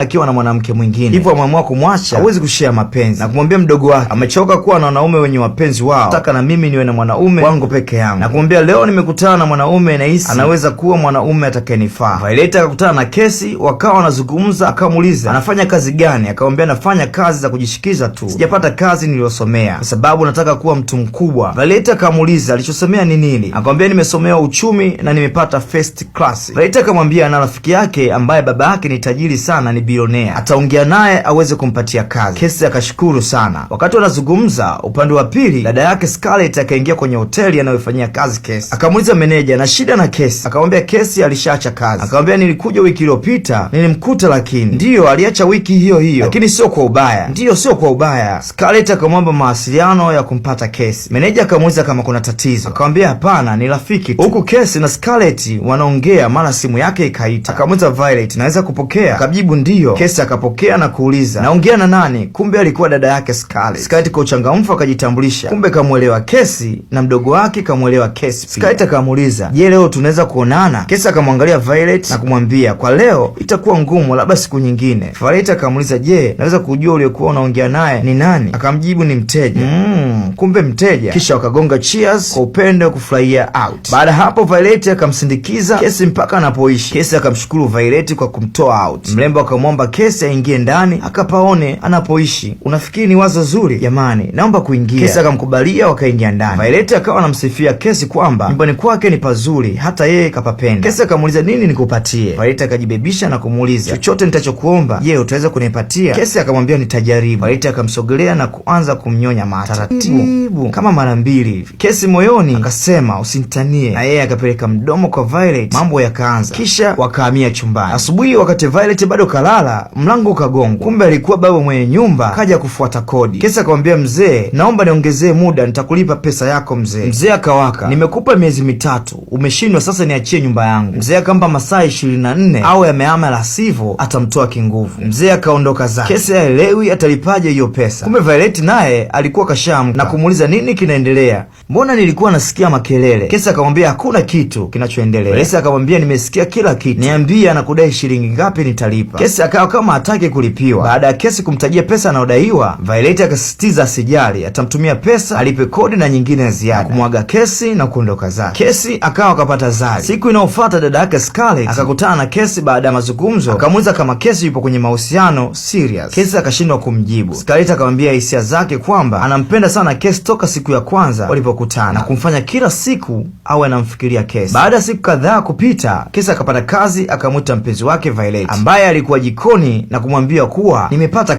akiwa na mwanamke mwingine, hivyo ameamua kumwacha. Hawezi kushare mapenzi na kumwambia mdogo wake amechoka kuwa na wanaume wenye wapenzi wao, nataka na mimi niwe na mwanaume wangu peke yangu, na kumwambia leo nimekutana na mwanaume nahisi anaweza kuwa mwanaume atakayenifaa. Violet akakutana na Casey, wakawa wanazungumza. Akamuuliza anafanya kazi gani, akamwambia anafanya kazi za kujishikiza tu, sijapata kazi niliyosomea kwa sababu nataka kuwa mtu mkubwa. Violet akamuuliza alichosomea ni nini, akamwambia nimesomea uchumi na nimepata first class. Violet akamwambia ana rafiki yake ambaye baba yake ni tajiri sana, ni bilionea, ataongea naye aweze kumpatia kazi. Casey akashukuru sana. Wakati wanazungumza, upande wa pili dada yake Scarlett akaingia kwenye hoteli anayofanyia kazi Casey. Akamuuliza meneja na shida na Casey, akamwambia Casey alishaacha kazi. Akamwambia nilikuja wiki iliyopita nilimkuta, lakini ndiyo aliacha wiki hiyo hiyo, lakini sio kwa ubaya. Ndiyo sio kwa ubaya. Scarlett akamwomba mawasiliano ya kumpata Casey. Meneja akamuuliza kama kuna tatizo, akamwambia hapana, ni rafiki tu. Huku Casey na Scarlett wanaongea, mara simu yake ikaita. Akamuuliza Violet naweza kupokea? Akajibu ndiyo. Casey akapokea na kuuliza naongea na nani? Kumbe alikuwa dada yake Scarlett. Scarlett kwa uchangamfu akajitambulisha, kumbe kamuelewa Casey na mdogo wake kamuelewa Casey pia. Scarlett akamuuliza je, leo tunaweza kuonana? Casey akamwangalia Violet na kumwambia kwa leo itakuwa ngumu, labda siku nyingine. Violet akamuuliza je, naweza kujua uliokuwa unaongea naye ni nani? Akamjibu ni mteja. Kumbe mteja. Kisha wakagonga cheers kwa upendo kufurahia out. Baada hapo Violet akamsindikiza Casey mpaka anapoishi. Casey akamshukuru Violet kwa kumtoa out. Mrembo akamwomba Casey aingie ndani akapaone anapoishi. Unafikiri ni wazo zuri? Jamani, naomba kuingia. Casey akamkubalia, wakaingia ndani. Violet akawa anamsifia Casey kwamba nyumbani kwake ni pazuri, hata yeye kapapenda. Casey akamuuliza nini nikupatie? Violet akajibebisha na kumuuliza chochote nitachokuomba, je, utaweza kunipatia? Casey akamwambia nitajaribu. Violet akamsogelea na kuanza kumnyonya mate taratibu kama mara mbili hivi. Casey moyoni akasema usinitanie, na yeye akapeleka mdomo kwa Violet. Mambo yakaanza, kisha wakahamia chumbani. Asubuhi wakati Violet bado kalala, mlango ukagongwa. Kumbe alikuwa baba mwenye nyumba kaja kufuata kodi. Casey akamwambia mzee, naomba niongezee muda, nitakulipa pesa yako mzee. Mzee akawaka, nimekupa miezi mitatu umeshindwa, sasa niachie nyumba yangu. Mzee akampa masaa 24 au yameama, la sivyo atamtoa kinguvu. Mzee akaondoka zake. Casey haelewi atalipaje hiyo pesa. Kumbe Violet naye alikuwa kashamka na kumuuliza nini kinaendelea, mbona nilikuwa nasikia makelele? Casey akamwambia hakuna kitu kinachoendelea. Violet akamwambia nimesikia kila kitu, niambie anakudai shilingi ngapi nitalipa. Casey akawa kama hataki kulipiwa. Baada ya Casey kumtajia pesa anayodaiwa, Violet akasisitiza asijali, atamtumia pesa alipe kodi na nyingine ya ziada, kumwaga Casey na kuondoka zake. Casey akawa akapata zari. Siku inayofuata dada yake Scarlett akakutana na Casey. Baada ya mazungumzo akamuuliza kama Casey yupo kwenye mahusiano serious. Casey akashindwa kumjibu. Scarlett akamwambia hisia zake kwamba anampenda sana Casey toka siku ya kwanza walipokutana na kumfanya kila siku awe anamfikiria Casey. Baada ya siku kadhaa kupita, Casey akapata kazi, akamwita mpenzi wake Violet ambaye alikuwa jikoni na kumwambia kuwa nimepata